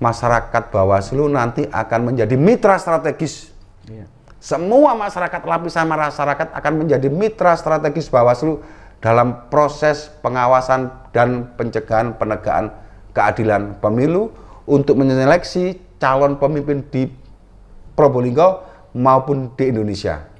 masyarakat Bawaslu nanti akan menjadi mitra strategis. Semua masyarakat, lapisan masyarakat akan menjadi mitra strategis Bawaslu dalam proses pengawasan dan pencegahan penegakan keadilan pemilu untuk menyeleksi calon pemimpin di Probolinggo maupun di Indonesia.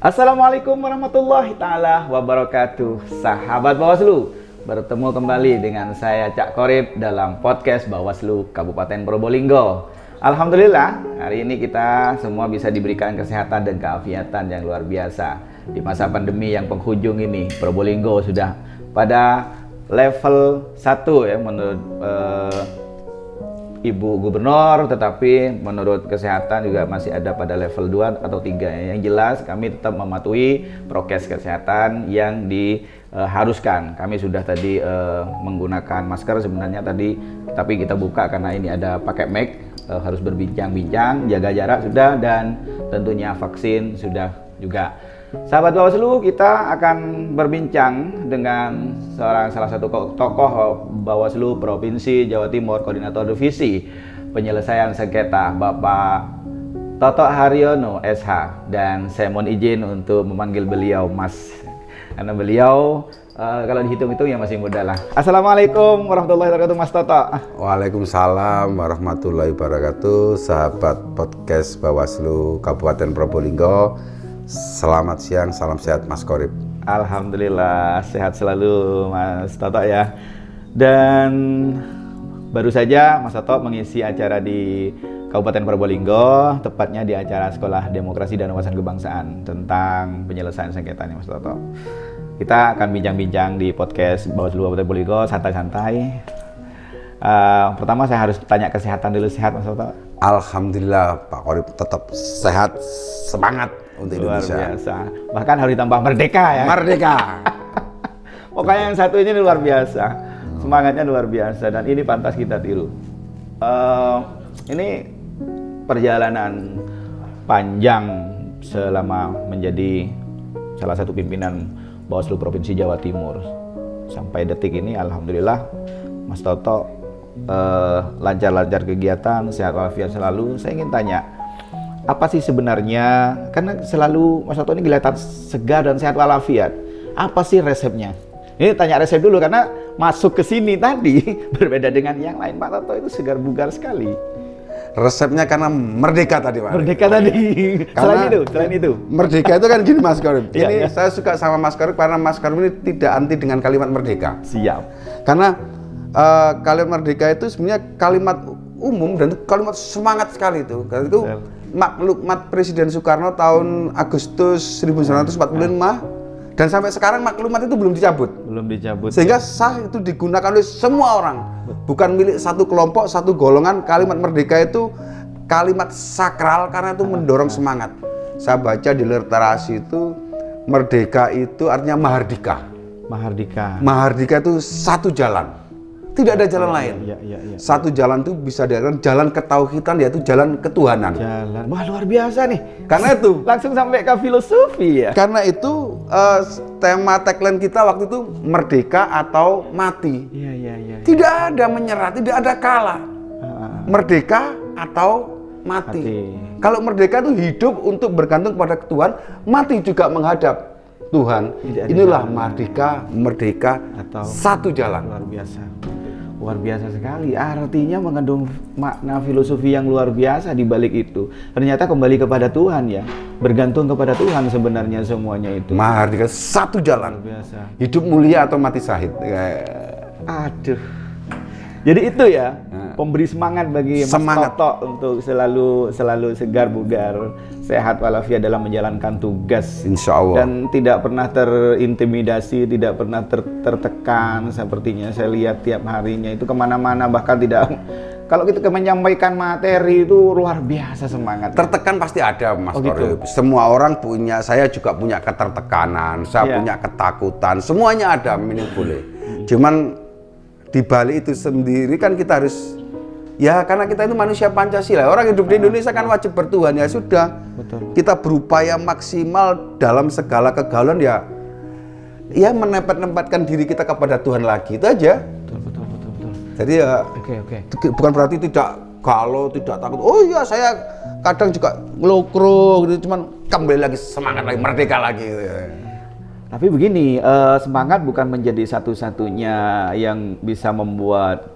Assalamualaikum warahmatullahi ta'ala wabarakatuh. Sahabat Bawaslu, bertemu kembali dengan saya Cak Qorib dalam podcast Bawaslu Kabupaten Probolinggo. Alhamdulillah, hari ini kita semua bisa diberikan kesehatan dan keafiatan yang luar biasa. Di masa pandemi yang penghujung ini, Probolinggo sudah pada level 1 ya menurut Ibu Gubernur, tetapi menurut kesehatan juga masih ada pada level 2 atau 3. Yang jelas kami tetap mematuhi prokes kesehatan yang diharuskan. Kami sudah tadi menggunakan masker sebenarnya tadi, tapi kita buka karena ini ada pakai mic, harus berbincang-bincang, jaga jarak sudah, dan tentunya vaksin sudah juga. Sahabat Bawaslu, kita akan berbincang dengan salah satu tokoh Bawaslu Provinsi Jawa Timur, Koordinator Divisi Penyelesaian Sengketa, Bapak Toto Haryono SH, dan saya mohon izin untuk memanggil beliau Mas, karena beliau kalau dihitung-hitung ya masih muda lah. Assalamualaikum warahmatullahi wabarakatuh, Mas Toto. Waalaikumsalam warahmatullahi wabarakatuh, sahabat podcast Bawaslu Kabupaten Probolinggo. Selamat siang, salam sehat Mas Qorib. Alhamdulillah, sehat selalu Mas Toto ya. Dan baru saja Mas Toto mengisi acara di Kabupaten Probolinggo, tepatnya di acara Sekolah Demokrasi dan Wawasan Kebangsaan tentang penyelesaian sengketa nih Mas Toto. Kita akan bincang-bincang di podcast Bawaslu Kabupaten Probolinggo, santai-santai. Pertama saya harus tanya kesehatan dulu. Sehat Mas Toto? Alhamdulillah Pak Qorib, tetap sehat, semangat untuk Indonesia. Luar biasa. Bahkan harus ditambah merdeka ya. Merdeka. Pokoknya yang satu ini luar biasa. Semangatnya luar biasa dan ini pantas kita tiru. Ini perjalanan panjang selama menjadi salah satu pimpinan Bawaslu Provinsi Jawa Timur. Sampai detik ini alhamdulillah Mas Toto lancar-lancar kegiatan, sehat walafiat selalu. Saya ingin tanya, apa sih sebenarnya, karena selalu Mas Toto ini kelihatan segar dan sehat walafiat, apa sih resepnya? Ini tanya resep dulu karena masuk ke sini tadi berbeda dengan yang lain. Pak Toto itu segar bugar sekali. Resepnya karena merdeka tadi Pak. Merdeka tadi. Selain itu. Merdeka itu kan gini Mas Qorib. Ini Iya. saya suka sama Mas Qorib karena Mas Qorib ini tidak anti dengan kalimat merdeka. Siap. Karena kalimat merdeka itu sebenarnya kalimat umum dan kalimat semangat sekali itu. Karena itu maklumat Presiden Soekarno tahun Agustus 1945 dan sampai sekarang maklumat itu belum dicabut. Sehingga sah itu digunakan oleh semua orang. Bukan milik satu kelompok, satu golongan. Kalimat merdeka itu kalimat sakral karena itu mendorong semangat. Saya baca di literasi itu merdeka itu artinya mahardika. Mahardika itu satu jalan. Tidak ada jalan lain. Iya. Satu jalan itu bisa dikatakan jalan ketauhidan, yaitu jalan ketuhanan. Wah luar biasa nih. Karena itu langsung sampai ke filosofi ya. Karena itu tema tagline kita waktu itu merdeka atau mati. Iya. Tidak ada menyerah, tidak ada kalah. Merdeka atau mati. Kalau merdeka itu hidup untuk bergantung kepada Tuhan, mati juga menghadap Tuhan. Inilah merdeka atau satu jalan. Luar biasa sekali, artinya mengandung makna filosofi yang luar biasa di balik itu. Ternyata kembali kepada Tuhan ya, bergantung kepada Tuhan sebenarnya semuanya itu. Merdeka satu jalan, luar biasa. Hidup mulia atau mati syahid. Aduh, jadi itu ya, pemberi semangat bagi Mas Toto untuk selalu segar bugar, sehat walafiat dalam menjalankan tugas. Insya Allah. Dan tidak pernah terintimidasi, tidak pernah tertekan. Sepertinya saya lihat tiap harinya itu kemana-mana, bahkan tidak. Kalau kita menyampaikan materi itu luar biasa semangat. Tertekan pasti ada Mas Qorib. Gitu. Semua orang punya, saya juga punya ketertekanan, saya punya ketakutan, semuanya ada, boleh. Cuman di balik itu sendiri kan kita harus Ya karena kita itu manusia Pancasila. Orang hidup di Indonesia kan wajib bertuhan, ya sudah. Betul. Kita berupaya maksimal dalam segala kegaulan ya menempatkan diri kita kepada Tuhan lagi, itu aja. Betul. Jadi ya Oke. bukan berarti tidak galau, tidak takut. Oh iya, saya kadang juga ngelokro gitu, cuman kembali lagi semangat lagi, merdeka lagi gitu. Tapi begini, semangat bukan menjadi satu-satunya yang bisa membuat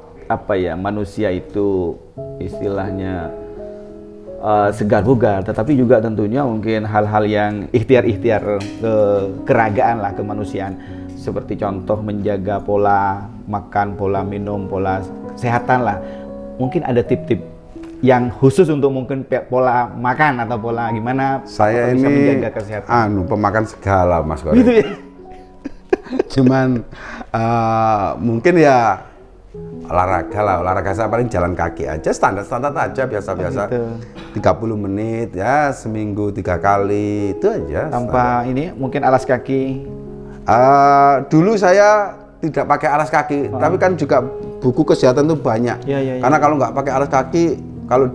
manusia itu istilahnya segar bugar, tetapi juga tentunya mungkin hal-hal yang ikhtiar-ikhtiar keragaan lah, kemanusiaan, seperti contoh menjaga pola makan, pola minum, pola kesehatan lah. Mungkin ada tip-tip yang khusus untuk mungkin pola makan atau pola gimana Saya bisa ini menjaga kesehatan. pemakan segala, Mas Goreng. Gitu ya. Cuman mungkin ya olahraga saya paling jalan kaki aja, standar aja, biasa-biasa. Gitu. 30 menit ya, seminggu 3 kali, itu aja. Tanpa ini mungkin alas kaki. Dulu saya tidak pakai alas kaki, tapi kan juga buku kesehatan itu banyak. Iya. Karena kalau nggak pakai alas kaki, kalau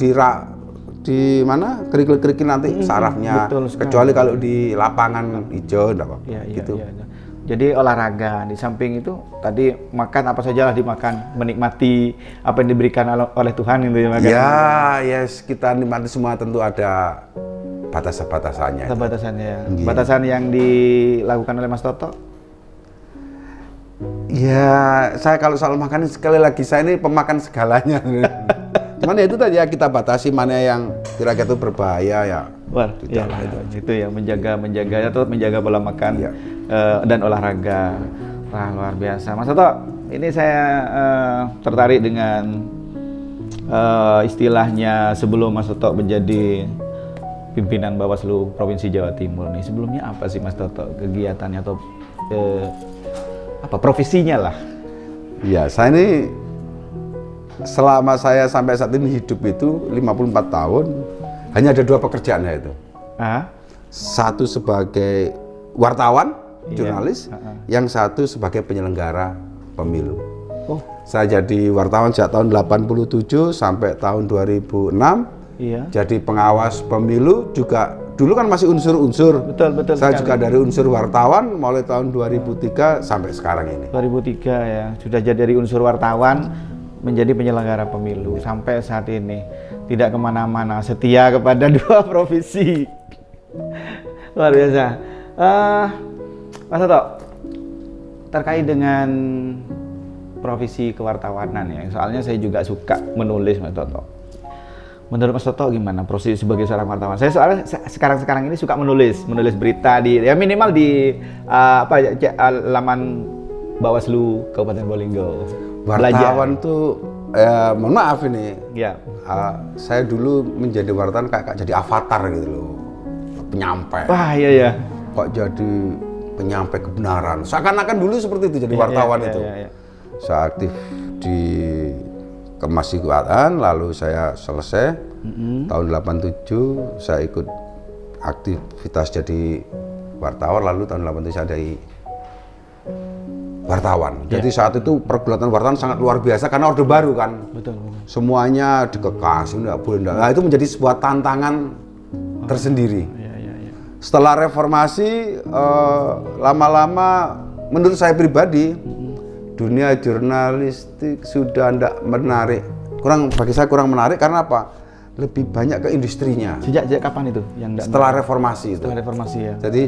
di mana kerikil-kerikil nanti sarafnya, kecuali kalau di lapangan hijau, enggak apa-apa. Gitu. Iya. Jadi olahraga, di samping itu tadi makan apa saja lah dimakan, menikmati apa yang diberikan oleh Tuhan itu ya makan. Ya, kita nikmati semua, tentu ada batasannya. Batasannya. Batasan yang dilakukan oleh Mas Toto? Ya, saya kalau soal makan sekali lagi, saya ini pemakan segalanya. Cuman ya itu tadi ya, kita batasi mana yang kira-kira itu berbahaya ya. Wah, itu ya menjaga atau menjaga pola makan dan olahraga. Wah, luar biasa. Mas Toto, ini saya tertarik dengan istilahnya sebelum Mas Toto menjadi pimpinan Bawaslu Provinsi Jawa Timur nih. Sebelumnya apa sih Mas Toto kegiatannya atau profesinya lah? Ya, saya ini selama saya sampai saat ini hidup itu 54 tahun, hanya ada 2 pekerjaan itu. Satu sebagai wartawan, jurnalis, yang satu sebagai penyelenggara pemilu. Saya jadi wartawan sejak tahun 87 sampai tahun 2006. Jadi pengawas pemilu juga. Dulu kan masih unsur-unsur. Betul. Saya juga dari unsur wartawan mulai tahun 2003 sampai sekarang ini. 2003 ya, sudah jadi dari unsur wartawan menjadi penyelenggara pemilu sampai saat ini, tidak kemana-mana, setia kepada 2 provinsi. Luar biasa. Mas Toto, terkait dengan profesi kewartawanan ya, soalnya saya juga suka menulis, Mas Toto. Menurut Mas Toto gimana profesi sebagai seorang wartawan? Saya soalnya sekarang ini suka menulis berita di minimal di laman Bawaslu Kabupaten Probolinggo. Wartawan tuh, mohon maaf ini. Ya. Saya dulu menjadi wartawan kayak jadi avatar gitu loh, penyampai. Wah iya. Kok jadi penyampai kebenaran? Seakan-akan dulu seperti itu jadi wartawan itu. Saya aktif di Kemasyarakatan, lalu saya selesai tahun 87, saya ikut aktivitas jadi wartawan, lalu tahun 87 saya dari wartawan. Jadi saat itu pergulatan wartawan sangat luar biasa karena Orde Baru kan. Betul. Semuanya dikekang, enggak boleh. Nah, itu menjadi sebuah tantangan tersendiri. Setelah reformasi, lama-lama menurut saya pribadi, dunia jurnalistik sudah tidak menarik. Bagi saya kurang menarik karena apa? Lebih banyak ke industrinya. Sejak kapan itu? Setelah reformasi itu. Setelah reformasi ya. Jadi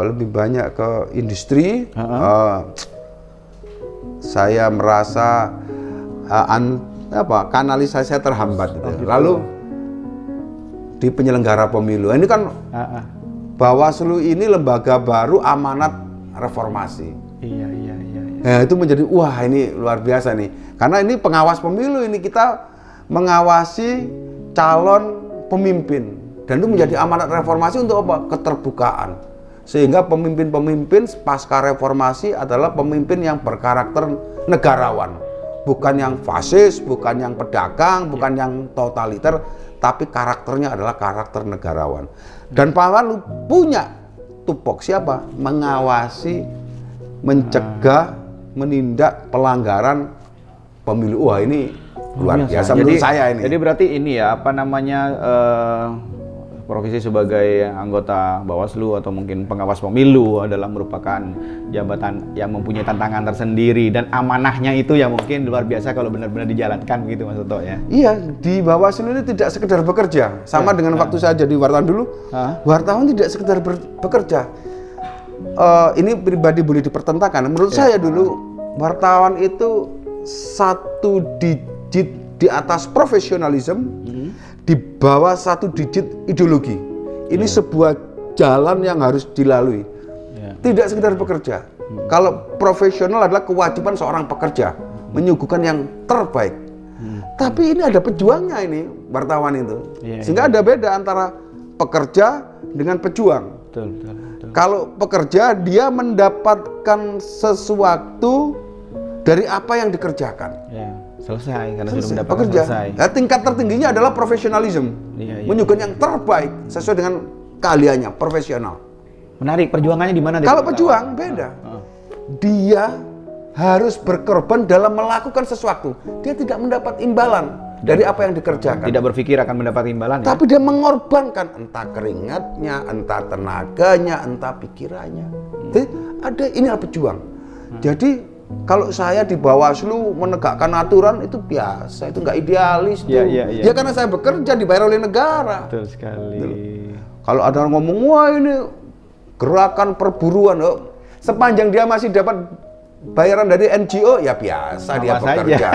lebih banyak ke industri. Saya merasa kanalisasi saya terhambat gitu. Lalu di penyelenggara pemilu ini kan Bawaslu ini lembaga baru amanat reformasi. Iya. Nah, itu menjadi wah ini luar biasa nih. Karena ini pengawas pemilu, ini kita mengawasi calon pemimpin. Dan itu menjadi amanat reformasi untuk apa? Keterbukaan. Sehingga pemimpin-pemimpin pasca reformasi adalah pemimpin yang berkarakter negarawan. Bukan yang fasis, bukan yang pedagang, bukan yang totaliter, tapi karakternya adalah karakter negarawan. Dan Pak Walu punya tupoksi apa? Mengawasi, mencegah, menindak pelanggaran pemilu. Wah ini luar biasa menurut saya ini. Jadi berarti ini ya, apa namanya, profesi sebagai anggota Bawaslu atau mungkin pengawas pemilu adalah merupakan jabatan yang mempunyai tantangan tersendiri dan amanahnya itu ya mungkin luar biasa kalau benar-benar dijalankan gitu Mas Toto ya. Iya, di Bawaslu ini tidak sekedar bekerja. Sama dengan waktu saya jadi wartawan dulu, wartawan tidak sekedar bekerja. Ini pribadi boleh dipertentangkan. Menurut saya dulu, wartawan itu satu digit di atas profesionalisme, di bawah satu digit ideologi. Ini sebuah jalan yang harus dilalui. Tidak sekedar bekerja. Kalau profesional adalah kewajiban seorang pekerja menyuguhkan yang terbaik. Tapi ini ada pejuangnya ini wartawan itu. Sehingga ada beda antara pekerja dengan pejuang. Betul. Kalau pekerja dia mendapatkan sesuatu dari apa yang dikerjakan. Selesai karena sudah mendapatkan pekerja. selesai. Nah, tingkat tertingginya adalah profesionalisme. Menyuguhkan yang terbaik sesuai dengan keahliannya, profesional. Menarik, perjuangannya di mana? Kalau pejuang beda. Dia harus berkorban dalam melakukan sesuatu. Dia tidak mendapat imbalan dari apa yang dikerjakan. Tidak berpikir akan mendapat imbalan. Tapi dia mengorbankan entah keringatnya, entah tenaganya, entah pikirannya. Jadi ada inilah pejuang. Jadi kalau saya di Bawaslu menegakkan aturan itu biasa, itu nggak idealis tuh. Ya karena saya bekerja dibayar oleh negara. Betul sekali. Kalau ada yang ngomong, wah ini gerakan perburuan, sepanjang dia masih dapat bayaran dari NGO, ya biasa dia bekerja.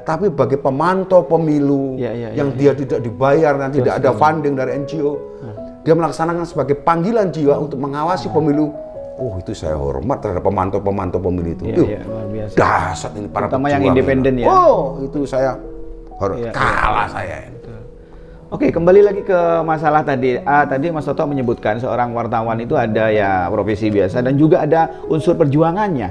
Tapi bagi pemantau pemilu yang dia tidak dibayar dan tidak ada funding dari NGO, dia melaksanakan sebagai panggilan jiwa untuk mengawasi pemilu. Oh, itu saya hormat terhadap pemantau pemilu itu. Luar biasa. Dahsyat ini para terutama yang independen ya. Oh, itu saya kalah saya. Oke, kembali lagi ke masalah tadi. Tadi Mas Toto menyebutkan seorang wartawan itu ada ya profesi biasa dan juga ada unsur perjuangannya.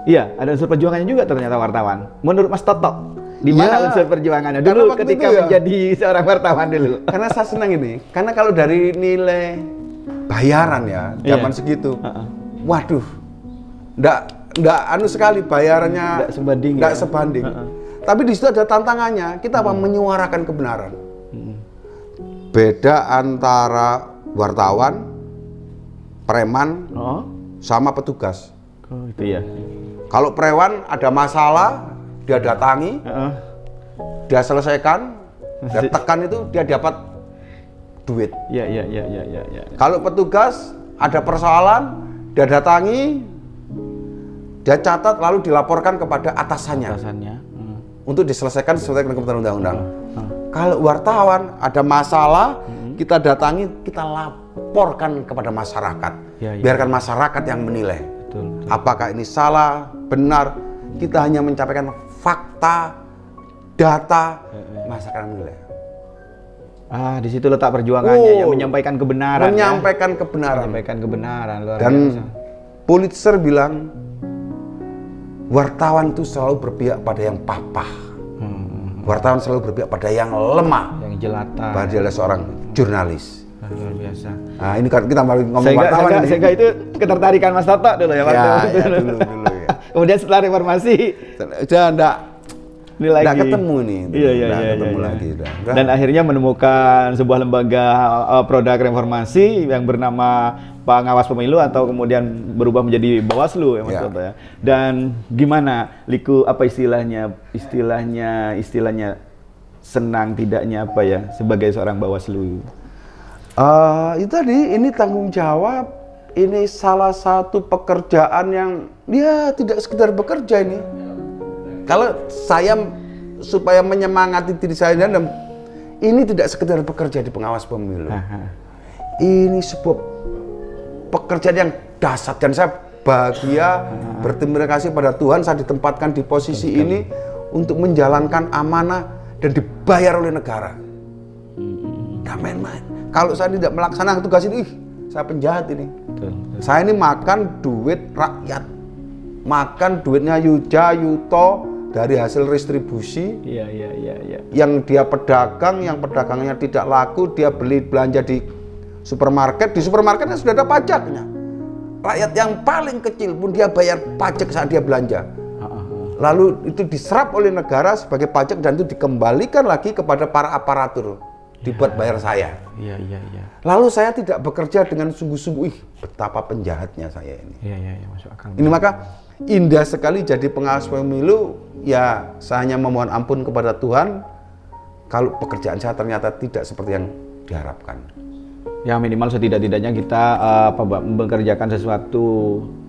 Iya, ada unsur perjuangannya juga ternyata wartawan. Menurut Mas Toto, di mana unsur perjuangannya dulu ketika menjadi seorang wartawan dulu? Karena saya senang ini. Karena kalau dari nilai bayaran ya zaman segitu, waduh, ndak anu sekali bayarannya, ndak sebanding. Tapi di situ ada tantangannya. Kita menyuarakan kebenaran. Beda antara wartawan, preman, sama petugas. Itu ya. Kalau preman ada masalah, dia datangi, dia selesaikan, dia tekan itu dia dapat duit. Ya. Kalau petugas ada persoalan, dia datangi, dia catat lalu dilaporkan kepada atasannya. Untuk diselesaikan sesuai dengan ketentuan undang-undang. Kalau wartawan ada masalah, kita datangi, kita laporkan kepada masyarakat. Biarkan masyarakat yang menilai. Apakah ini salah, benar? Kita hanya mencapaikan fakta, data, masyarakat menilai. Di situ letak perjuangannya, yang menyampaikan kebenaran. Menyampaikan kebenaran. Luar Dan biasa. Pulitzer bilang, wartawan itu selalu berpihak pada yang papa. Wartawan selalu berpihak pada yang lemah. Yang jelata. Bahwa dia adalah seorang jurnalis. Luar biasa. Nah ini kan kita baru ngomong wartawan ini. Sehingga itu ketertarikan Mas Toto dulu ya. Dulu ya. Kemudian setelah reformasi. Udah enggak ketemu nih. Iya. Lagi. Dan akhirnya menemukan sebuah lembaga produk reformasi yang bernama Pengawas Pemilu atau kemudian berubah menjadi Bawaslu ya Mas Toto ya. Dan gimana Liku apa istilahnya senang tidaknya apa ya sebagai seorang Bawaslu? Itu tadi ini tanggung jawab, ini salah satu pekerjaan yang dia tidak sekedar bekerja ini. Kalau saya supaya menyemangati diri saya dan ini tidak sekedar bekerja di pengawas pemilu. Ini sebuah pekerjaan yang dahsyat dan saya bahagia berterima kasih pada Tuhan saya ditempatkan di posisi ini untuk menjalankan amanah dan dibayar oleh negara. Gak main-main. Kalau saya tidak melaksanakan tugas ini, saya penjahat ini. Saya ini makan duit rakyat, makan duitnya Yuja, Yuto dari hasil distribusi. Yang dia pedagang, yang pedagangnya tidak laku, dia beli belanja di supermarket. Di supermarketnya sudah ada pajaknya. Rakyat yang paling kecil pun dia bayar pajak saat dia belanja. lalu itu diserap oleh negara sebagai pajak dan itu dikembalikan lagi kepada para aparatur, dibuat bayar saya. Iya. Lalu saya tidak bekerja dengan sungguh-sungguh, betapa penjahatnya saya ini. Iya, masuk akal. Ini maka indah sekali jadi pengawas pemilu, ya saya hanya memohon ampun kepada Tuhan kalau pekerjaan saya ternyata tidak seperti yang diharapkan. Ya minimal setidak-tidaknya kita mengerjakan sesuatu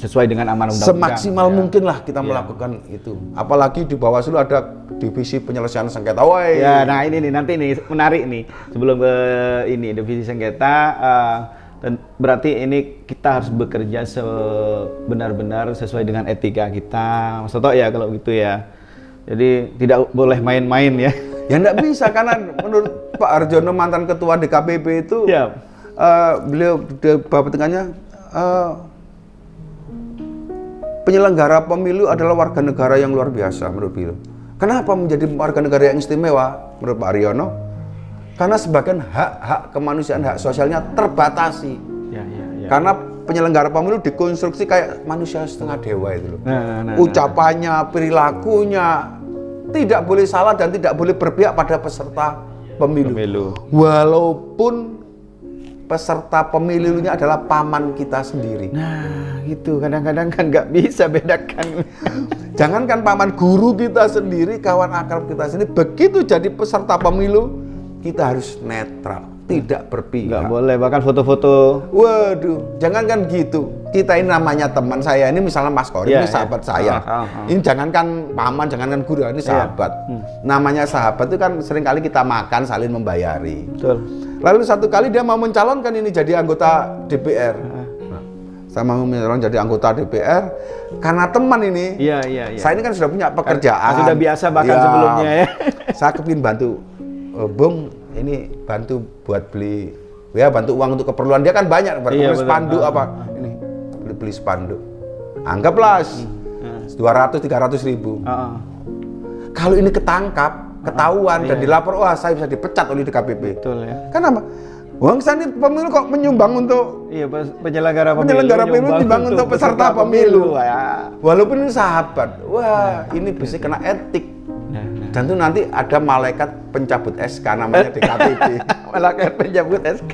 sesuai dengan amanah undang-undang. Semaksimal mungkin lah kita melakukan itu. Apalagi di Bawaslu ada divisi penyelesaian sengketa. Ya, nah ini nih nanti nih menarik nih sebelum ke ini divisi sengketa. Dan berarti ini kita harus bekerja sebenar-benar sesuai dengan etika kita, Mas Toto ya kalau gitu ya. Jadi tidak boleh main-main ya. Ya enggak bisa karena menurut Pak Harjono mantan ketua DKPP itu. Ya. Beliau di Bapak Tengahnya penyelenggara pemilu adalah warga negara yang luar biasa menurut beliau. Kenapa menjadi warga negara yang istimewa menurut Pak Haryono? Karena sebagian hak-hak kemanusiaan, hak sosialnya terbatasi. Ya. Karena penyelenggara pemilu dikonstruksi kayak manusia setengah dewa itu loh. Ucapannya, perilakunya tidak boleh salah dan tidak boleh berpihak pada peserta pemilu. Walaupun peserta pemilunya adalah paman kita sendiri. Nah, gitu. Kadang-kadang kan nggak bisa bedakan. Jangankan paman, guru kita sendiri, kawan akrab kita sendiri, begitu jadi peserta pemilu, kita harus netral, tidak berpihak. Nggak boleh, bahkan foto-foto. Waduh, jangankan gitu. Kita ini namanya teman saya, ini misalnya Mas Korim, ini sahabat saya. Ini jangankan paman, jangankan guru, ini sahabat. Namanya sahabat itu kan seringkali kita makan, saling membayari. Betul. Lalu satu kali dia mau mencalonkan ini jadi anggota DPR. Saya mau mencalonkan jadi anggota DPR karena teman ini. Iya. Saya ini kan sudah punya pekerjaan. Sudah biasa bahkan sebelumnya ya. Saya kepingin bantu, Bung, ini bantu buat beli, ya bantu uang untuk keperluan dia kan banyak, beli spanduk apa ini, beli spanduk. Anggaplah 200-300 ribu. Kalau ini ketangkap, ketahuan dan dilapor, wah saya bisa dipecat oleh DKPP. Betul ya. Kenapa? Uang saya ini pemilu kok menyumbang untuk penyelenggara pemilu menyumbang untuk peserta pemilu. Walaupun ini sahabat, wah ini bisa kena etik. Dan itu nanti ada malaikat pencabut SK namanya DKPP. Malaikat pencabut SK.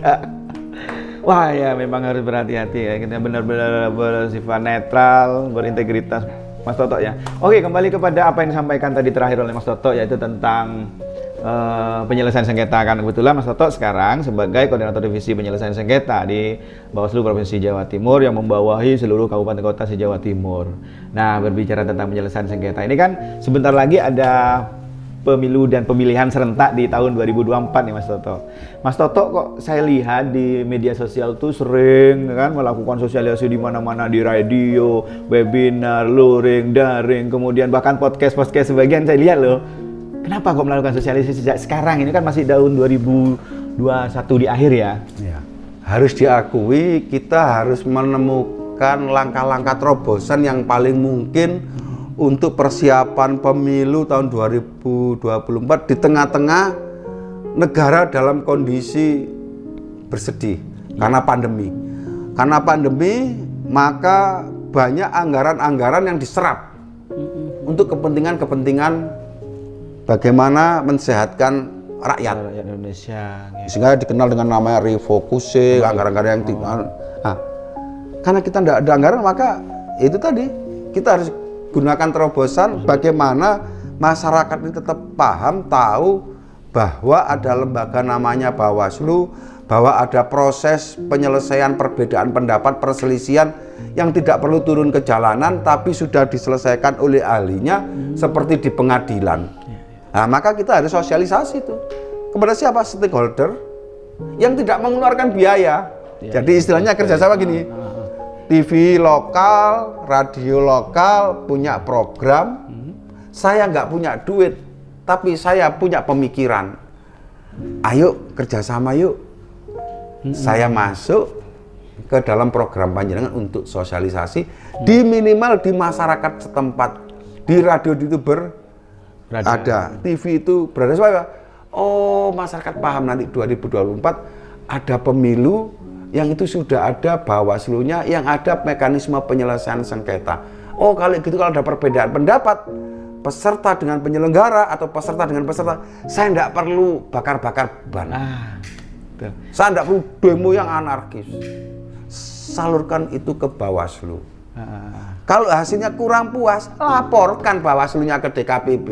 Wah ya memang harus berhati-hati ya. Kita benar-benar bersifat netral, berintegritas. Mas Toto ya. Oke, kembali kepada apa yang disampaikan tadi terakhir oleh Mas Toto, yaitu tentang penyelesaian sengketa. Kan kebetulan Mas Toto sekarang sebagai koordinator divisi penyelesaian sengketa di Bawaslu Provinsi Jawa Timur yang membawahi seluruh kabupaten kota se-Jawa Timur. Nah, berbicara tentang penyelesaian sengketa ini kan sebentar lagi ada pemilu dan pemilihan serentak di tahun 2024 nih Mas Toto. Mas Toto kok saya lihat di media sosial tuh sering kan melakukan sosialisasi di mana-mana, di radio, webinar, luring, daring, kemudian bahkan podcast sebagian saya lihat loh. Kenapa kok melakukan sosialisasi sejak sekarang? Ini kan masih tahun 2021 di akhir ya. Ya. Harus diakui kita harus menemukan langkah-langkah terobosan yang paling mungkin untuk persiapan pemilu tahun 2024 di tengah-tengah negara dalam kondisi bersedih karena pandemi. Karena pandemi, maka banyak anggaran-anggaran yang diserap untuk kepentingan-kepentingan bagaimana mensehatkan rakyat Indonesia. Sehingga dikenal dengan namanya refocusing, anggaran-anggaran yang karena kita tidak ada anggaran, maka itu tadi kita harus gunakan terobosan bagaimana masyarakat ini tetap paham, tahu bahwa ada lembaga namanya Bawaslu, bahwa ada proses penyelesaian perbedaan pendapat, perselisihan yang tidak perlu turun ke jalanan tapi sudah diselesaikan oleh ahlinya seperti di pengadilan. Nah, maka kita harus sosialisasi itu kepada siapa? Stakeholder yang tidak mengeluarkan biaya. Jadi istilahnya kerjasama gini, TV lokal, radio lokal punya program, saya nggak punya duit, tapi saya punya pemikiran. Ayo kerjasama yuk, saya masuk ke dalam program panjenengan untuk sosialisasi di minimal di masyarakat setempat, di radio youtuber ada, TV itu berada supaya masyarakat paham nanti 2024 ada pemilu yang itu sudah ada Bawaslu-nya, yang ada mekanisme penyelesaian sengketa. Kalau gitu kalau ada perbedaan pendapat, peserta dengan penyelenggara atau peserta dengan peserta, saya tidak perlu bakar-bakar ban. Betul. Saya tidak perlu demo yang anarkis. Salurkan itu ke Bawaslu. Kalau hasilnya kurang puas, laporkan Bawaslu-nya ke DKPP.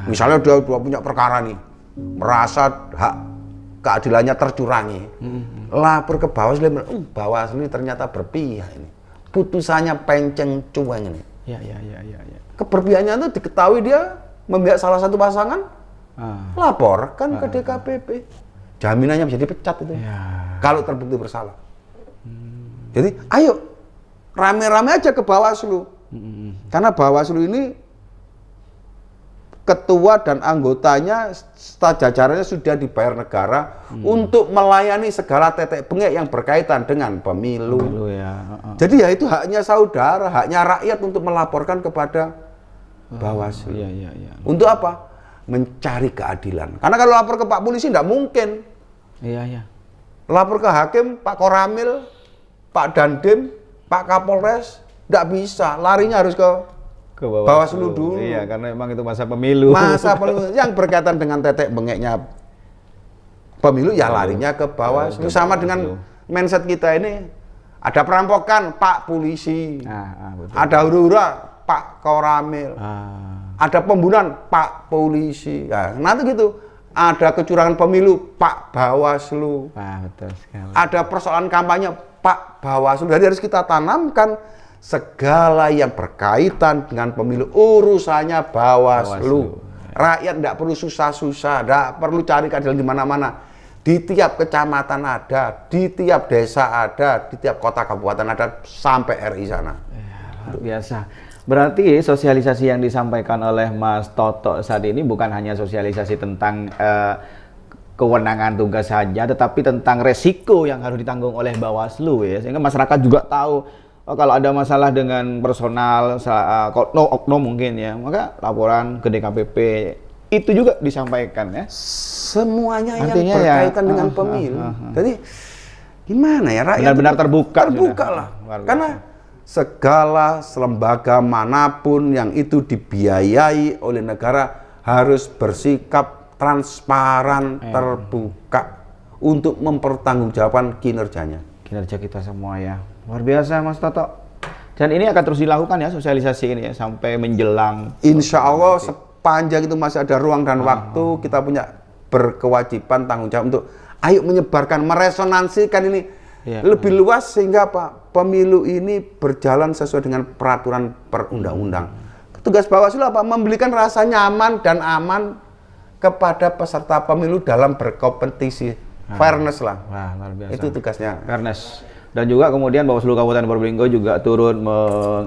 Misalnya dia punya perkara nih, merasa hak keadilannya tercurangi, lapor ke Bawaslu. Bawaslu ini ternyata berpihak ini. Putusannya penceng cueng ini. Ya. Keberpihakannya itu diketahui dia memihak salah satu pasangan, laporkan ke DKPP. Jaminannya bisa dipecat itu. Kalau terbukti bersalah. Jadi ayo rame-rame aja ke Bawaslu. Karena Bawaslu ini ketua dan anggotanya, jajarannya sudah dibayar negara untuk melayani segala tetek bengek yang berkaitan dengan pemilu. Jadi ya itu haknya saudara, haknya rakyat untuk melaporkan kepada Bawaslu. Untuk apa? Mencari keadilan. Karena kalau lapor ke Pak Polisi tidak mungkin. Lapor ke Hakim, Pak Koramil, Pak Dandim, Pak Kapolres, tidak bisa. Larinya harus ke Bawaslu dulu. Iya, karena memang itu masa pemilu. Masa pemilu yang berkaitan dengan tetek bengeknya pemilu, ya larinya ke Bawaslu. Sama dengan mindset kita ini, ada perampokan, Pak Polisi. Ada huru-hura, Pak Koramil. Ada pembunuhan, Pak Polisi. Nah, nanti gitu. Ada kecurangan pemilu, Pak Bawaslu. Betul sekali. Ada persoalan kampanye, Pak Bawaslu. Jadi harus kita tanamkan segala yang berkaitan dengan pemilu urusannya Bawaslu. Rakyat tidak perlu susah-susah, tidak perlu cari keadilan di mana-mana. Di tiap kecamatan ada, di tiap desa ada, di tiap kota kabupaten ada, sampai RI sana. Luar biasa. Berarti sosialisasi yang disampaikan oleh Mas Toto saat ini bukan hanya sosialisasi tentang kewenangan tugas saja, tetapi tentang resiko yang harus ditanggung oleh Bawaslu ya, sehingga masyarakat juga tahu kalau ada masalah dengan personal, oknum mungkin ya, maka laporan ke DKPP itu juga disampaikan ya. Semuanya artinya yang berkaitan dengan pemilu. Jadi gimana ya, rakyat benar-benar terbuka lah. Karena segala lembaga manapun yang itu dibiayai oleh negara harus bersikap transparan, terbuka untuk mempertanggungjawabkan kinerjanya. Kinerja kita semua ya. Luar biasa Mas Toto. Dan ini akan terus dilakukan ya, sosialisasi ini ya, sampai menjelang. Insya Allah sepanjang itu masih ada ruang dan waktu, kita punya berkewajiban tanggung jawab untuk ayo menyebarkan, meresonansikan ini lebih luas sehingga apa? Pemilu ini berjalan sesuai dengan peraturan perundang-undang. Tugas Bawaslu apa? Memberikan rasa nyaman dan aman kepada peserta pemilu dalam berkompetisi. Fairness lah. Luar biasa. Itu tugasnya. Fairness. Dan juga kemudian Bawaslu Kabupaten Probolinggo juga turut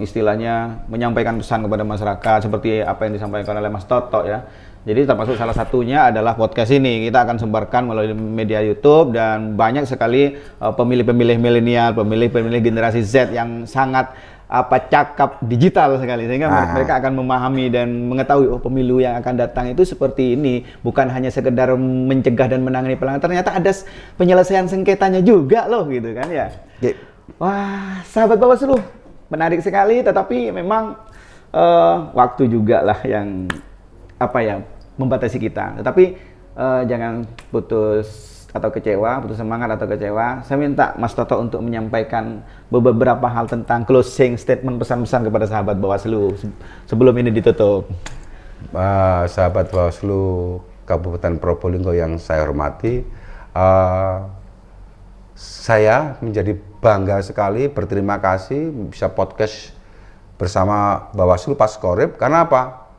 istilahnya menyampaikan pesan kepada masyarakat seperti apa yang disampaikan oleh Mas Toto ya. Jadi termasuk salah satunya adalah podcast ini. Kita akan sebarkan melalui media YouTube dan banyak sekali pemilih-pemilih milenial, pemilih-pemilih generasi Z yang sangat cakap digital sekali, sehingga mereka akan memahami dan mengetahui pemilu yang akan datang itu seperti ini, bukan hanya sekedar mencegah dan menangani pelanggaran, ternyata ada penyelesaian sengketanya juga loh gitu kan ya. Wah, sahabat Bawaslu, menarik sekali, tetapi memang waktu juga lah yang membatasi kita. Tetapi jangan putus atau kecewa, putus semangat atau kecewa. Saya minta Mas Toto untuk menyampaikan beberapa hal tentang closing statement, pesan-pesan kepada sahabat Bawaslu sebelum ini ditutup. Sahabat Bawaslu Kabupaten Probolinggo yang saya hormati, saya menjadi bangga sekali, berterima kasih bisa podcast bersama Bawaslu Paskorib. Karena apa?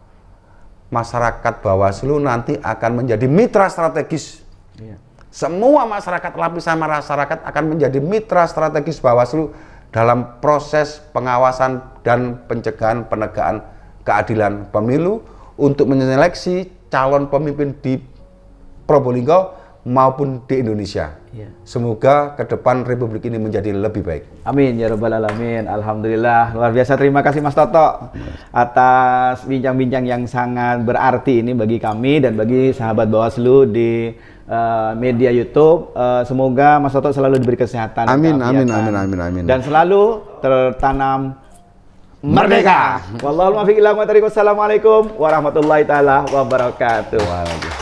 Masyarakat Bawaslu nanti akan menjadi mitra strategis. Semua masyarakat, lapisan masyarakat akan menjadi mitra strategis Bawaslu dalam proses pengawasan dan pencegahan penegakan keadilan pemilu untuk menyeleksi calon pemimpin di Probolinggo maupun di Indonesia. Semoga ke depan Republik ini menjadi lebih baik. Amin ya rabbal alamin. Alhamdulillah, luar biasa. Terima kasih Mas Toto atas bincang-bincang yang sangat berarti ini bagi kami dan bagi sahabat Bawaslu di media YouTube. Semoga Mas Toto selalu diberi kesehatan. Amin, amin, amin, amin, amin. Dan selalu tertanam merdeka. Wallahul muwaffiq ila aqwamit thoriq. Wassalamualaikum warahmatullahi taala wabarakatuh.